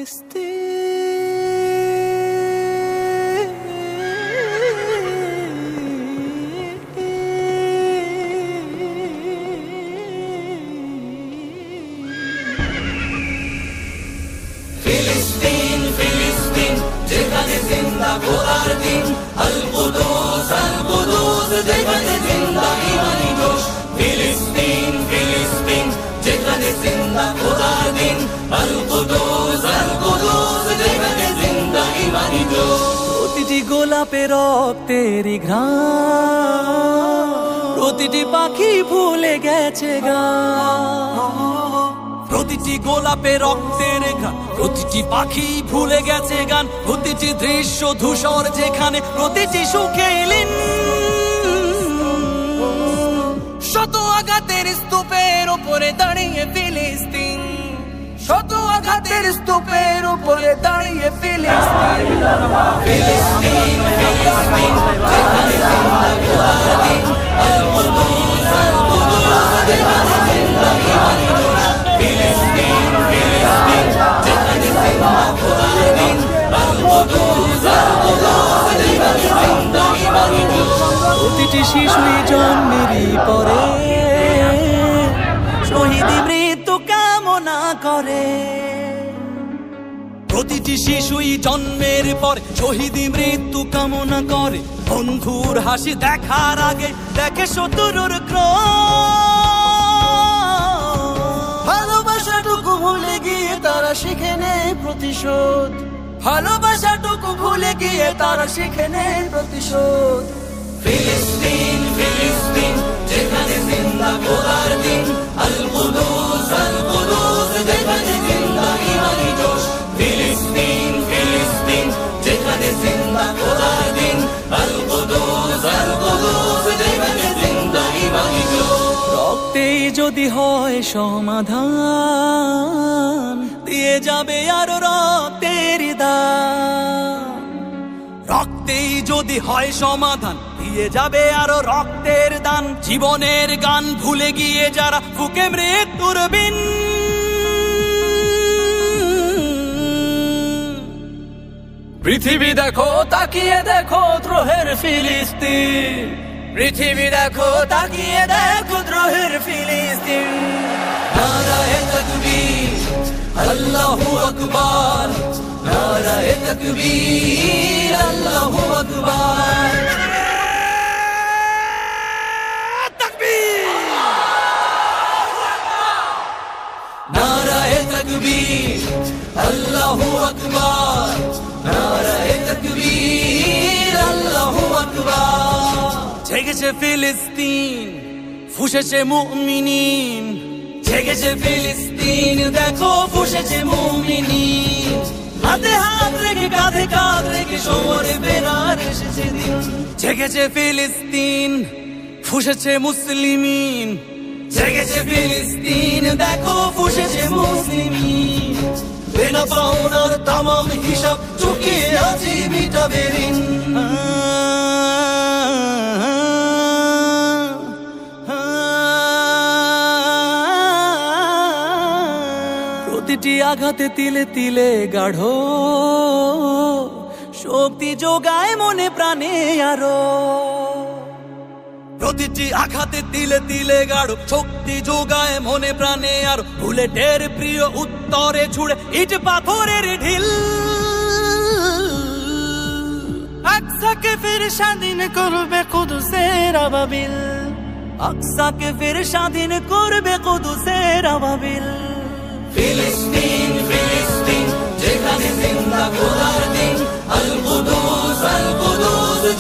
ফিলিস্তিন ফিলিস্তিন যেখানে জিন্দা খোদার দিন, আল কুদুস যেখানে জিন্দা ইমানি জোশ। ফিলিস্তিন ফিলিস্তিন যেখানে জিন্দা খোদার দিন, আল কুদুস যেখানে জিন্দা ইমানি জোশ। প্রতিটি গোলাপে রক্তেরই ঘ্রাণ, প্রতিটি পাখি ভুলে গেছে গান। প্রতিটি গোলাপে রক্তের ঘ্রাণ, প্রতিটি পাখি ভুলে গেছে গান। প্রতিটি দৃশ্য ধূসর যেখানে, প্রতিটি সুখে লীন। শত আঘাতের স্তূপের উপরে দাঁড়িয়ে ফিলিস্তিন, শত আঘাতের স্তূপের উপরে দাঁড়িয়ে ফিলিস্তিন। ফিলিস্তিন ফিলিস্তিন যেখানে জিন্দা খোদার দিন, আল কুদুস যেখানে জিন্দা ইমানি জোশ। ফিলিস্তিন ফিলিস্তিন যেখানে জিন্দা খোদার দিন, আল কুদুস যেখানে জিন্দা ইমানি জোশ। প্রতিটি শিশুই জন্মেরই পরে শহীদি মৃত্যু কামনা করে। প্রতিটি শিশুই জন্মের পর শহীদি মৃত্যু কামনা করে। বন্ধুর হাসি দেখার আগে দেখে শত্রুর ক্রোধ। ভালোবাসাটুকু ভুলে গিয়ে তারা শিখে নেয় প্রতিশোধ, ভালোবাসাটুকু ভুলে গিয়ে তারা শিখে নেয় প্রতিশোধ। ফিলিস্তিন ফিলিস্তিন যেখানে জিন্দা খোদার দিন, আল কুদুস যেখানে জিন্দা ইমানি জোশ। ফিলিস্তিন ফিলিস্তিন যেখানে জিন্দা খোদার দিন, আল কুদুস যেখানে জিন্দা ইমানি জোশ। রক্তেই যদি হয় সমাধান, দিয়ে যাবে আরো রক্তের দান। রক্তেই যদি হয় সমাধান, দিয়ে যাবে আরো রক্তের দান। জীবনের গান ভুলে গিয়ে যারা ফুকে মৃত্যুর বিন। পৃথিবী দেখো তাকিয়ে দেখো দ্রোহের ফিলিস্তিন, পৃথিবী দেখো তাকিয়ে দেখো দ্রোহের ফিলিস্তিন। নারায়ে তাকবীর আল্লাহু আকবার, নারায়ে তাকবীর আল্লাহু আকবার। নারায়ে তাকবীর আল্লাহু আকবার, নারায়ে তাকবীর আল্লাহু আকবার। জেগেছে ফিলিস্তিন, ফুঁসেছে মুমিনিন। জেগেছে ফিলিস্তিন, দেখো ফুঁসেছে মুমিনিন। হাতে হাত রেখে কাঁধে কাঁধ রেখে সমরে বেরার এসেছে দিন। জেগেছে ফিলিস্তিন, ফুঁসেছে মুসলিমিন। জেগেছে ফিলিস্তিন, দেখো ফুঁসেছে মুসলিমিন। বেনা পাওনার তামাম হিসাব চুকিয়ে আছি মিটাবে ঋণ। প্রতিটি আঘাতে তিলে তিলে গাঢ় শক্তি যোগায় মনে প্রাণে আরো। প্রতিটি আঘাতে তিলে তিলে গাঢ় শক্তি যোগায় মনে প্রাণে আরো। বুলেটের প্রিয় উত্তরে ছুড়ে ইট পাথরের ঢিল। আকসাকে ফের স্বাধীন করবে কুদুসের আবাবিল, আকসাকে ফের স্বাধীন করবে কুদুসের আবাবিল। ফিলিস্তিন ফিলিস্তিন যেখানে জিন্দা খোদার দিন, আল কুদুস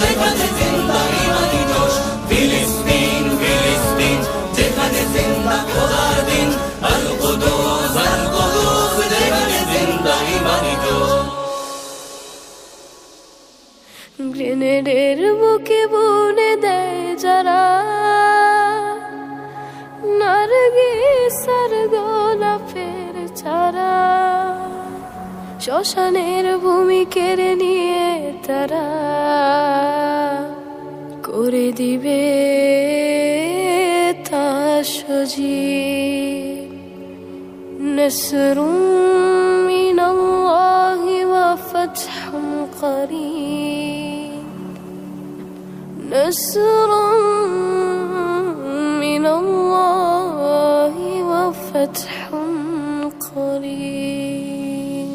যেখানে জিন্দা ইমানি জোশ। ফিলিস্তিন ফিলিস্তিন যেখানে জিন্দা খোদার দিন, আল কুদুস যেখানে জিন্দা ইমানি জোশ। গ্রেনেডের বুকে বুনে দেয় যারা, নারগিসের গোলাপের চারা। শ্মশানের ভূমি কেড়ে নিয়ে তারা করে দিবে তা সজীব। নসরুম মিনাল্লাহ نصر من الله وفتح قريب.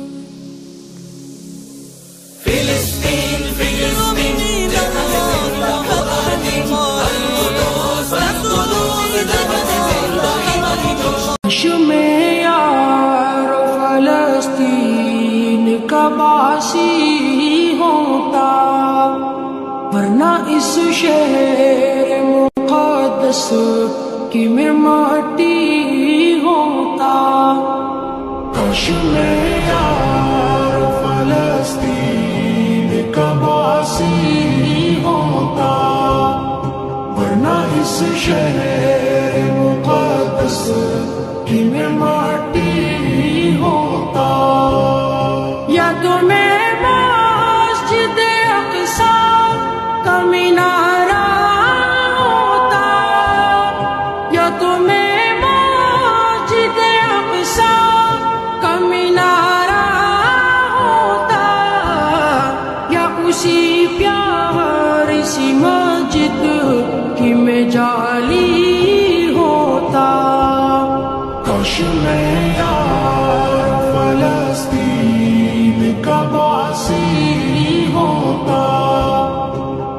فلسطين فلسطين جهاد زندہ خدا دین القدس القدس جهاد زندہ ایمانی جوش. شمع یار فلسطین کا باسی ہوتا ورنہ اس شہر مقدس کی میں مٹی ہوتا. شمع یار فلسطین کا باسی ہوتا ورنہ اس شہر مقدس کی میں مٹی ہوتا. یا تو میں مسجد اقصی کا مینارہ ہوتا یا تو میں مسجد اقصی کا مینارہ ہوتا یا اسی پیاری سی مسجد کی میں جالی ہوتا. کاش میں یار فلسطین کا باسی ہوتا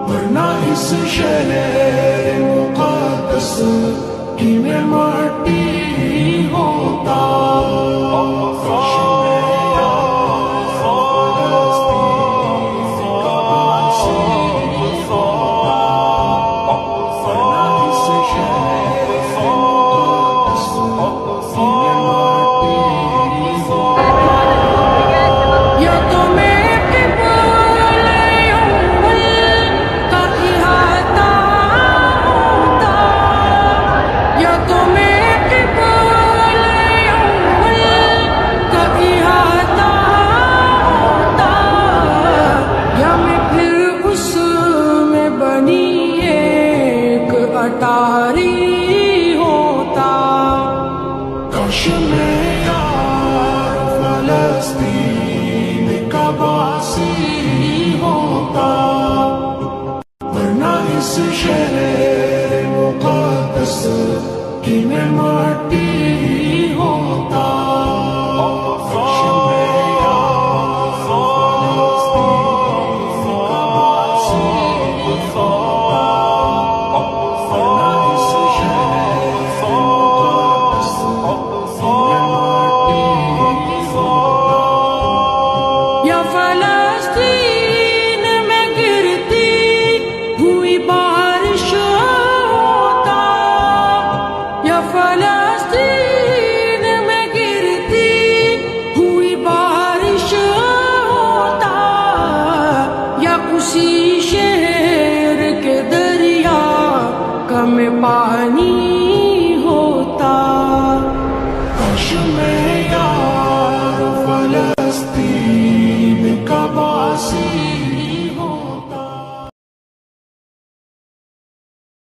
ورنہ اس شہر مقدس کی میں مٹی ہوتا. کاش میں یار فلسطین کا باسی ہوتا ورنہ اس شہر مقدس کی میں مٹی ہوتا. یا تو میں قبلے اول کا احاطہ ہوتا یا تو میں قبلے اول کا احاطہ ہوتا یا میں پھر اس میں بنی ایک اٹاری ہوتا. کاش میں یار فلسطین کا باسی ہوتا ورنہ اس شہر مقدس کی میں مٹی ہوتا. کاش میں یار فلسطین کا باسی ہوتا ورنہ اس شہر مقدس کی میں مٹی ہوتا. یا فلسطین میں گرتی ہوئی بارش ہوتا یا فلسطین میں گرتی ہوئی بارش ہوتا یا اسی